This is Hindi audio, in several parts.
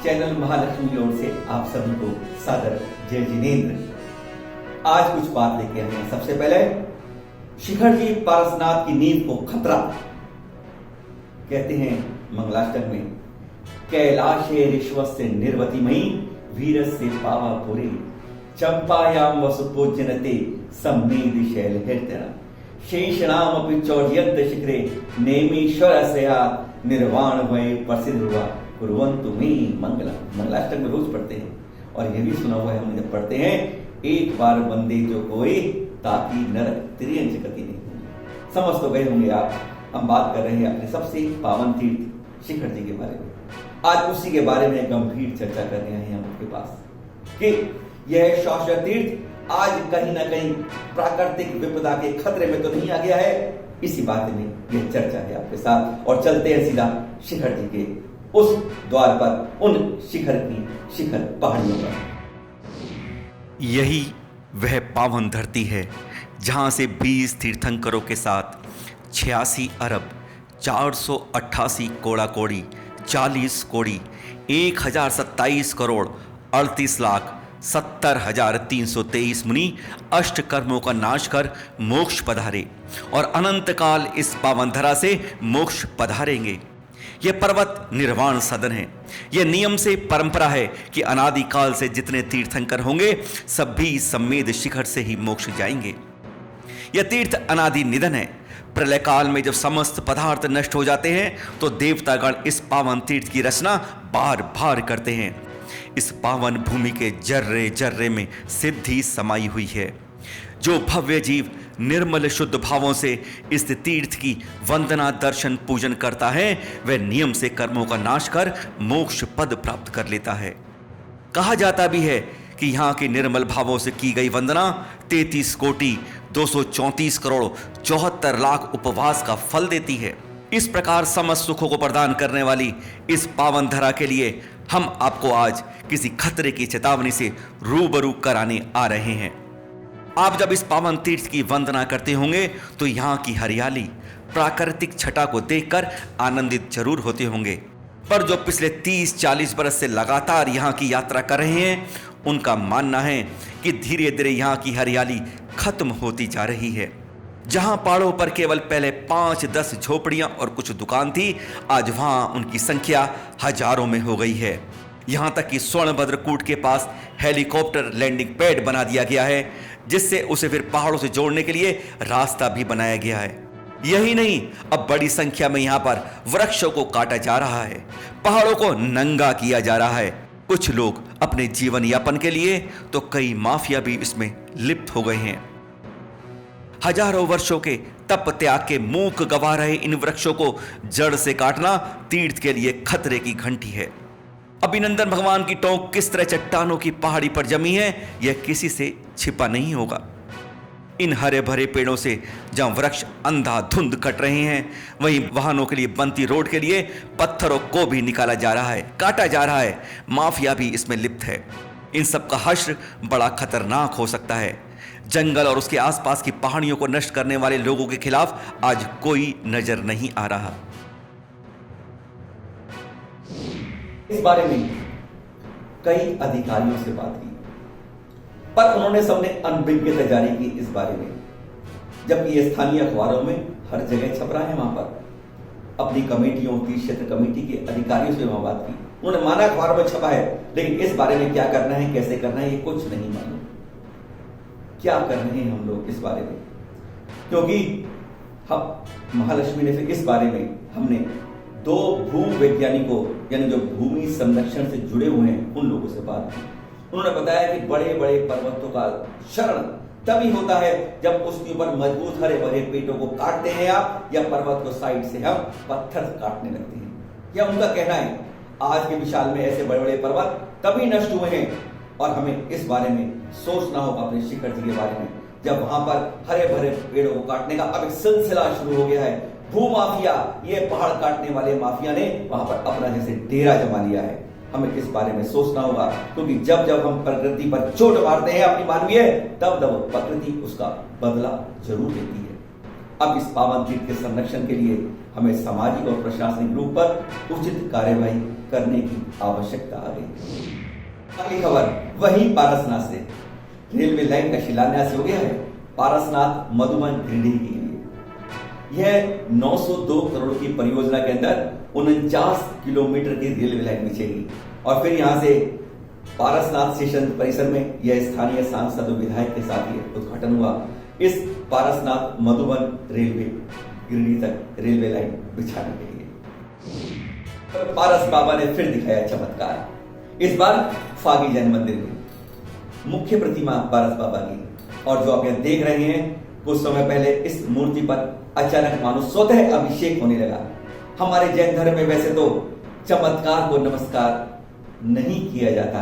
चैनल महालक्ष्मी की ओर से आप सभी को सादर जय जिनेन्द्र। आज कुछ बात लेके आए हैं। सबसे पहले शिखर जी पारसनाथ की नींव को खतरा। कहते हैं मंगलाष्टक में, कैलाशे ऋष्वस्य निर्वतिमयी वीरस्य पावापुरी चंपायाम वसुपूज्यनते सम्मेद शैलहृतना शेषणामपि चौर्यन्त शिखरे नेमीश्वरस्या निर्वाण वै प्रसिद्ध हुआ कुर्वन्तु मे मंगलम। मंगलाष्टक में रोज पढ़ते हैं और यह भी सुना हुआ है हमने जब पढ़ते हैं, एक बार वंदे जो कोई ताकि नरक त्रियंच गति नहीं। समझ तो गए होंगे आप। हम बात कर रहे हैं अपने सबसे पावन तीर्थ शिखर जी के बारे में। आज उसी के बारे में गंभीर चर्चा करने आए हैं हम आपके पास कि यह शाश्वत तीर्थ आज कहीं ना कहीं प्राकृतिक विपदा के खतरे में तो नहीं आ गया है। इसी बात में यह चर्चा है आपके साथ और चलते हैं सीधा शिखर जी के उस द्वार पर, उन शिखर पहाड़ियों पर। यही वह पावन धरती है जहां से 20 तीर्थंकरों के साथ 86 अरब 488 कोड़ा कोड़ी 40 कोड़ी 1027 करोड़ 38 लाख 70,323 मुनि अष्ट कर्मों का नाश कर मोक्ष पधारे और अनंत काल इस पावन धरा से मोक्ष पधारेंगे। यह पर्वत निर्वाण सदन है। यह नियम से परंपरा है कि अनादि काल से जितने तीर्थंकर होंगे सब भी सम्मेद शिखर से ही मोक्ष जाएंगे। यह तीर्थ अनादि निधन है। प्रलय काल में जब समस्त पदार्थ नष्ट हो जाते हैं तो देवतागण इस पावन तीर्थ की रचना बार बार करते हैं। इस पावन भूमि के जर्रे जर्रे में सिद्धि समाई हुई है। जो भव्य जीव निर्मल शुद्ध भावों से इस तीर्थ की वंदना दर्शन पूजन करता है वह नियम से कर्मों का नाश कर मोक्ष पद प्राप्त कर लेता है। कहा जाता भी है कि यहाँ की निर्मल भावों से की गई वंदना 33 कोटि 234 करोड़ 74 लाख उपवास का फल देती है। इस प्रकार समस्त सुखों को प्रदान करने वाली इस पावन धरा के लिए हम आपको आज किसी खतरे की चेतावनी से रूबरू कराने आ रहे हैं। आप जब इस पावन तीर्थ की वंदना करते होंगे तो यहाँ की हरियाली प्राकृतिक छटा को देखकर आनंदित जरूर होते होंगे, पर जो पिछले 30-40 बरस से लगातार यहाँ की यात्रा कर रहे हैं उनका मानना है कि धीरे धीरे यहाँ की हरियाली खत्म होती जा रही है। जहाँ पहाड़ों पर केवल पहले 5-10 झोपड़ियाँ और कुछ दुकान थी, आज वहाँ उनकी संख्या हजारों में हो गई है। यहाँ तक कि स्वर्णभद्र कूट के पास हेलीकॉप्टर लैंडिंग पैड बना दिया गया है, जिससे उसे फिर पहाड़ों से जोड़ने के लिए रास्ता भी बनाया गया है। यही नहीं, अब बड़ी संख्या में यहाँ पर वृक्षों को काटा जा रहा है, पहाड़ों को नंगा किया जा रहा है। कुछ लोग अपने जीवन यापन के लिए तो कई माफिया भी इसमें लिप्त हो गए हैं। हजारों वर्षों के तप त्याग के मूक गवा रहे इन वृक्षों को जड़ से काटना तीर्थ के लिए खतरे की घंटी है। अभिनंदन भगवान की टोंक किस तरह चट्टानों की पहाड़ी पर जमी है यह किसी से छिपा नहीं होगा। इन हरे भरे पेड़ों से जहां वृक्ष अंधाधुंध कट रहे हैं, वहीं वाहनों के लिए बनती रोड के लिए पत्थरों को भी निकाला जा रहा है, काटा जा रहा है। माफिया भी इसमें लिप्त है। इन सब का हश्र बड़ा खतरनाक हो सकता है। जंगल और उसके आसपास की पहाड़ियों को नष्ट करने वाले लोगों के खिलाफ आज कोई नजर नहीं आ रहा। इस बारे में कई अधिकारियों से बात की, पर उन्होंने सबने अनभिज्ञता जारी की इस बारे में, जबकि ये स्थानीय अखबारों में हर जगह छप रहा है। वहां पर अपनी कमेटियों की क्षेत्र कमेटी के अधिकारियों से वहां बात की, उन्होंने माना अखबारों में छपा है, लेकिन इस बारे में क्या करना है, कैसे करना है, ये कुछ नहीं मालूम। क्या कर रहे हैं हम लोग इस बारे में, क्योंकि हम महालक्ष्मी ने फिर इस बारे में हमने 2 भू वैज्ञानिकों यानी जो भूमि संरक्षण से जुड़े हुए हैं उन लोगों से बात की। उन्होंने बताया कि बड़े बड़े पर्वतों का क्षरण तभी होता है जब उसके ऊपर मजबूत हरे भरे पेड़ों को काटते हैं आप, या पर्वत को साइड से हम पत्थर काटने लगते हैं। यह उनका कहना है। आज के विशाल में ऐसे बड़े बड़े पर्वत तभी नष्ट हुए हैं और हमें इस बारे में सोचना होगा अपने शिखर जी के बारे में, जब वहां पर हरे भरे पेड़ों को काटने का अब एक सिलसिला शुरू हो गया है। भू माफिया, ये पहाड़ काटने वाले माफिया ने वहां पर अपना जैसे डेरा जमा लिया है। हमें इस बारे में सोचना होगा, क्योंकि जब जब हम प्रकृति पर चोट मारते हैं अपनी मानवीय, तब तब प्रकृति उसका बदला जरूर लेती है। अब इस पावन तीर्थ के संरक्षण के लिए हमें सामाजिक और प्रशासनिक रूप पर उचित कार्यवाही करने की आवश्यकता आ गई। अगली खबर वही पारसनाथ से। रेलवे लाइन का शिलान्यास हो गया है पारसनाथ मधुबन गिरिडीह के लिए। यह 902 करोड़ की परियोजना के अंदर 49 किलोमीटर की रेलवे लाइन बिछेगी और फिर यहां से पारसनाथ स्टेशन परिसर में यह स्थानीय सांसद और विधायक के साथ ही उद्घाटन हुआ। इस पारसनाथ मधुबन रेलवे गिरिडीह तक रेलवे लाइन बिछाने के लिए पारस बाबा ने फिर दिखाया चमत्कार। इस बार फागी जैन मंदिर में मुख्य प्रतिमा पारस बाबा की, और जो आप यहां देख रहे हैं कुछ समय पहले इस मूर्ति पर अचानक मानो स्वतः अभिषेक होने लगा। हमारे जैन धर्म में वैसे तो चमत्कार को नमस्कार नहीं किया जाता,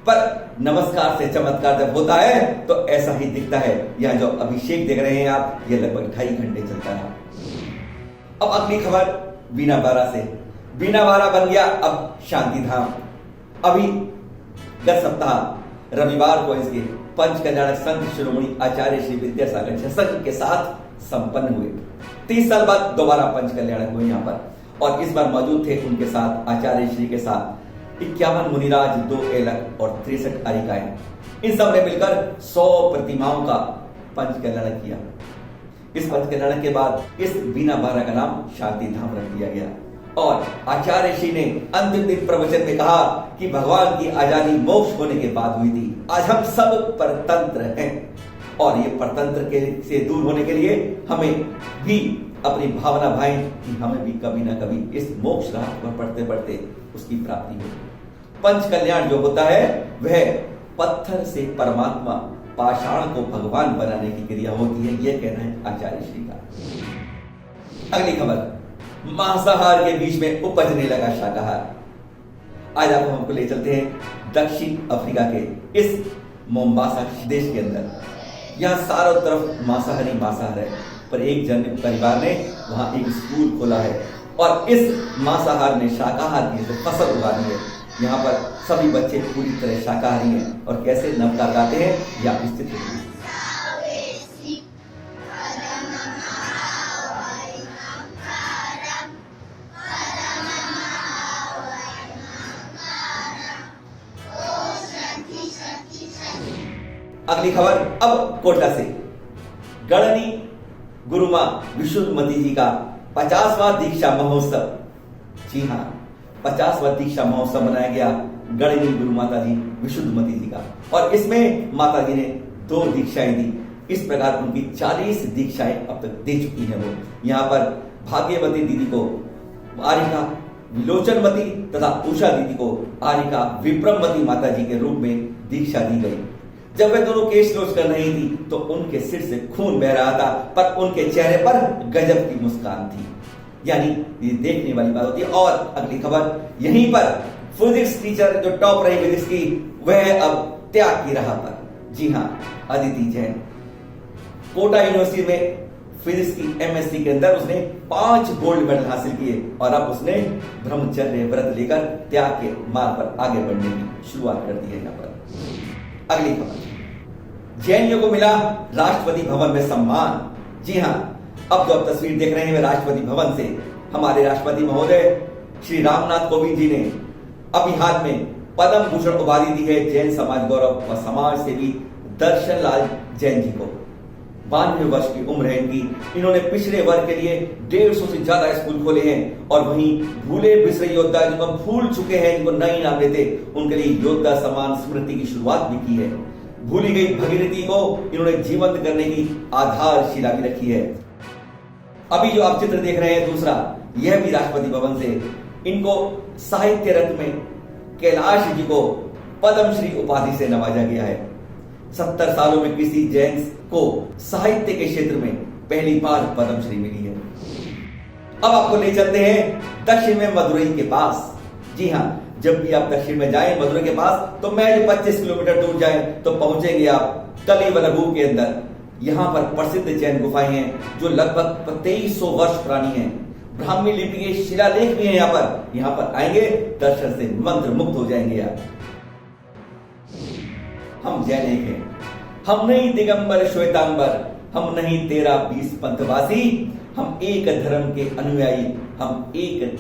पर नमस्कार से चमत्कार जब होता है तो ऐसा ही दिखता है। यहां जो अभिषेक देख रहे हैं आप, यह लगभग 2.5 घंटे चलता रहा। अब अगली खबर बीना बारा से। बीना बारा बन गया अब शांति धाम। अभी गत सप्ताह रविवार को इसके पंच कल्याणक संत शिरोमणि आचार्य श्री विद्यासागर झसक के साथ संपन्न हुए। 30 साल बाद दोबारा पंच कल्याणक हुए यहाँ पर, और इस बार मौजूद थे उनके साथ आचार्य श्री के साथ 51 मुनिराज, 2 एलक और 63 आरिकाएं। इन सब ने मिलकर 100 प्रतिमाओं का पंच कल्याणक किया। इस पंच कल्याणक के बाद इस बीना बारा का नाम शांति धाम रख दिया गया। और आचार्य श्री ने अंतिम दिन प्रवचन में कहा कि भगवान की आजादी मोक्ष होने के बाद हुई थी। आज हम सब परतंत्र हैं और ये परतंत्र के से दूर होने के लिए हमें भी अपनी भावना भाएं कि हमें भी कभी ना कभी इस मोक्ष राह पर पढ़ते पढ़ते उसकी प्राप्ति हो। पंच कल्याण जो होता है वह पत्थर से परमात्मा, पाषाण को भगवान बनाने की क्रिया होती है, यह कहना है आचार्य श्री का। अगली खबर मांसाहार के बीच में उपजने लगा शाकाहार। आज आप हमको ले चलते हैं दक्षिण अफ्रीका के इस मोम्बासा देश के अंदर। यहाँ चारों तरफ मांसाहार है, पर एक जन परिवार ने वहां एक स्कूल खोला है और इस मांसाहार ने शाकाहार की फसल उगा दी है। यहाँ पर सभी बच्चे पूरी तरह शाकाहारी हैं और कैसे नवकार गाते हैं या स्थित है। अगली खबर अब कोटा से। गढ़नी गुरुमा विशुद्धमती जी का 50वां दीक्षा महोत्सव। जी हाँ, 50वां दीक्षा महोत्सव मनाया गया गढ़नी गुरु माता जी विशुद्धमती जी का, और इसमें माता जी ने 2 दीक्षाएं दी। इस प्रकार उनकी 40 दीक्षाएं अब तक दे चुकी हैं वो। यहाँ पर भाग्यवती दीदी को आरिका विलोचनमती तथा उषा दीदी को आरिका विप्रमवती माता जी के रूप में दीक्षा दी गई। जब वे दोनों केश लोच कर रही थी तो उनके सिर से खून बह रहा था, पर उनके चेहरे पर गजब की मुस्कान थी। यानी ये देखने वाली बात होती है। और अगली खबर यहीं पर फिजिक्स टीचर जो टॉप रही फिजिक्स की, वह अब त्याग की राह पर। जी हाँ, अदिति जैन कोटा यूनिवर्सिटी में फिजिक्स की एमएससी के अंदर उसने 5 गोल्ड मेडल हासिल किए और अब उसने ब्रह्मचर्य व्रत लेकर त्याग के मार्ग पर आगे बढ़ने की शुरुआत कर दी है। यहाँ पर अगली खबर जैनियों को मिला राष्ट्रपति भवन में सम्मान। जी हाँ, अब जो आप तस्वीर देख रहे हैं राष्ट्रपति भवन से हमारे राष्ट्रपति महोदय श्री रामनाथ कोविंद जी ने अभी हाल में पद्म भूषण उपाधि दी है जैन समाज गौरव व समाज सेवी दर्शन लाल जैन जी को। 92 वर्ष की उम्र है इनकी। इन्होंने पिछड़े वर्ग के लिए 150 से ज्यादा स्कूल खोले हैं और वहीं भूले बिसरे योद्धा जिनको भूल चुके हैं, इनको नई नाम देते, उनके लिए योद्धा सम्मान स्मृति की शुरुआत भी की है। भूली गई भगीरथी को इन्होंने जीवंत करने की आधारशिला भी रखी है। अभी जो आप चित्र देख रहे हैं दूसरा, यह भी राष्ट्रपति भवन से। इनको साहित्य रत्न में कैलाश जी को पद्मश्री उपाधि से नवाजा गया है। 70 सालों में किसी जैन को साहित्य के क्षेत्र में पहली बार पद्मश्री मिली है। अब आपको ले चलते हैं दक्षिण में मदुरई के पास। जी हाँ, जब भी आप दक्षिण में जाएं मदुरई के पास तो मैं 25 किलोमीटर दूर जाएं तो पहुंचेंगे आप कलिवलभू के अंदर। यहाँ पर प्रसिद्ध जैन गुफाएं हैं जो लगभग 2300 वर्ष पुरानी हैं। ब्राह्मी लिपि के शिलालेख भी हैं यहाँ पर। यहाँ पर आएंगे, दर्शन से मंत्र मुक्त हो जाएंगे आप। हम जैन एक हैं, हम नहीं दिगंबर श्वेतांबर, हम नहीं 13-20 पंथवासी, हम एक धर्म के अनुयायी, हम एक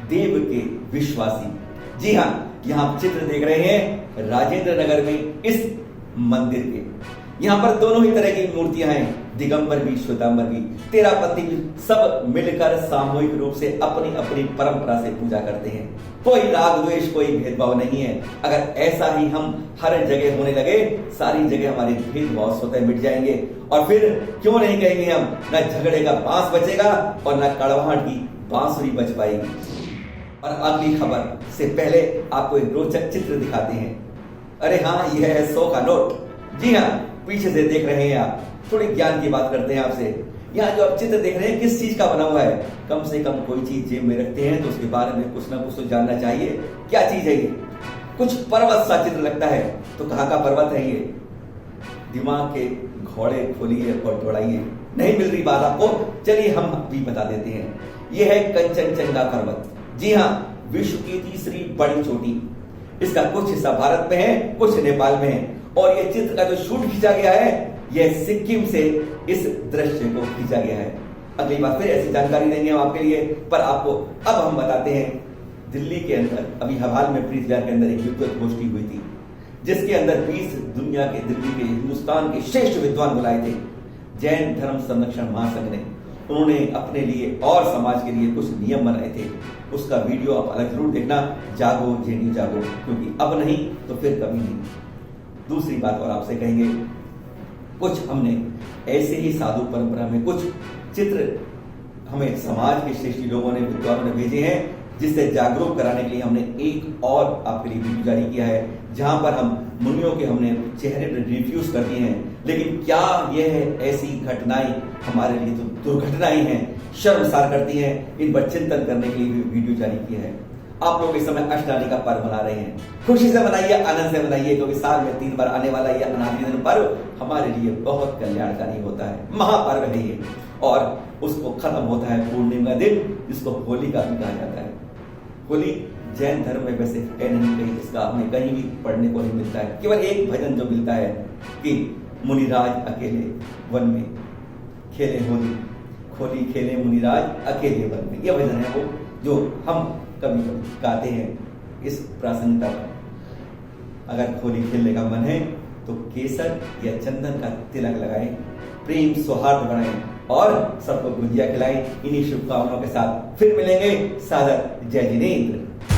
देव के विश्वासी। जी हाँ, यहाँ आप चित्र देख रहे हैं राजेंद्र नगर में इस मंदिर के। यहाँ पर दोनों ही तरह की मूर्तियां हैं, दिगंबर भी श्वेतांबर भी, तेरापंथी भी, सब मिलकर सामूहिक रूप से अपनी अपनी परंपरा से पूजा करते हैं। कोई राग द्वेष, कोई भेदभाव नहीं है। अगर ऐसा ही हम हर जगह होने लगे, सारी जगह हमारे भेदभाव स्वतः मिट जाएंगे और फिर क्यों नहीं कहेंगे हम, न झगड़े का बांस बचेगा और न कड़वाहट की बांसुरी बच पाएगी। और अगली खबर से पहले आपको एक रोचक चित्र दिखाते हैं। अरे हाँ, यह है 100 का नोट। जी हाँ, पीछे से देख रहे हैं आप। थोड़ी ज्ञान की बात करते हैं आपसे। यहाँ जो आप चित्र देख रहे हैं किस चीज का बना हुआ है? कम से कम कोई चीज जेब में रखते हैं तो उसके बारे में कुछ ना कुछ तो जानना चाहिए। क्या चीज है ये? कुछ पर्वत सा चित्र लगता है, तो कहाँ का पर्वत है ये? दिमाग के घोड़े खोलिए और दौड़ाइए। नहीं मिल रही बात आपको? चलिए हम भी बता देते हैं। यह है कंचनजंगा पर्वत। जी हाँ, विश्व की तीसरी बड़ी चोटी। इसका कुछ हिस्सा भारत में है, कुछ नेपाल में है। और यह चित्र का जो शूट खींचा गया है, यह सिक्किम से इस दृश्य को खींचा गया है। अगली बार फिर ऐसी जानकारी देंगे हम आपके लिए, पर आपको अब हम बताते हैं। दिल्ली के अंदर अभी हाल में प्रीत विहार के अंदर एक विद्वत गोष्ठी हुई थी, जिसके अंदर 20 दुनिया के, दिल्ली के, हिंदुस्तान के श्रेष्ठ विद्वान बुलाए थे। जैन धर्म संरक्षण महासंघ ने, उन्होंने अपने लिए और समाज के लिए कुछ नियम बनाए थे। उसका वीडियो आप अलग जरूर देखना, जागो जेडी जागो, क्योंकि अब नहीं तो फिर कभी नहीं। दूसरी बात और आपसे कहेंगे, कुछ हमने ऐसे ही साधु परंपरा में कुछ चित्र हमें समाज के श्रेष्ठ लोगों ने, विद्वानों ने भेजे हैं, जिससे जागरूक कराने के लिए हमने एक और आपके लिए वीडियो जारी किया है, जहां पर हम मुनियों के हमने चेहरे पर रिव्यूज कर दिए हैं। लेकिन क्या यह ऐसी घटनाएं हमारे लिए तो दुर्घटनाएं हैं, शर्मसार करती हैं। इन पर चिंतन करने के लिए भी वीडियो जारी किया है। आप लोग इस समय अष्टनानी का पर्व मना रहे हैं, खुशी से मनाइए, आनंद से मनाइए, क्योंकि साल में 3 बार आने वाला यह अनादि दिन पर्व हमारे लिए बहुत कल्याणकारी होता है। महापर्व है ये, और उसको खत्म होता है पूर्णिमा दिन, जिसको होली का भी कहा जाता है। होली जैन धर्म में वैसे है नहीं, कहीं इसका हमें कहीं भी पढ़ने को नहीं मिलता है। केवल एक भजन जो मिलता है कि मुनिराज अकेले वन में खेले होली, होली खेले मुनिराज अकेले वन में। यह भजन है वो जो हम कभी कभी गाते हैं इस प्रासंगिकता पर। अगर होली खेलने का मन है तो केसर या चंदन का तिलक लगाएं, प्रेम सौहार्द बढ़ाएं और सबको गुजिया खिलाएं। इन्हीं शुभकामनाओं के साथ फिर मिलेंगे। सादर जय जिनेंद्र।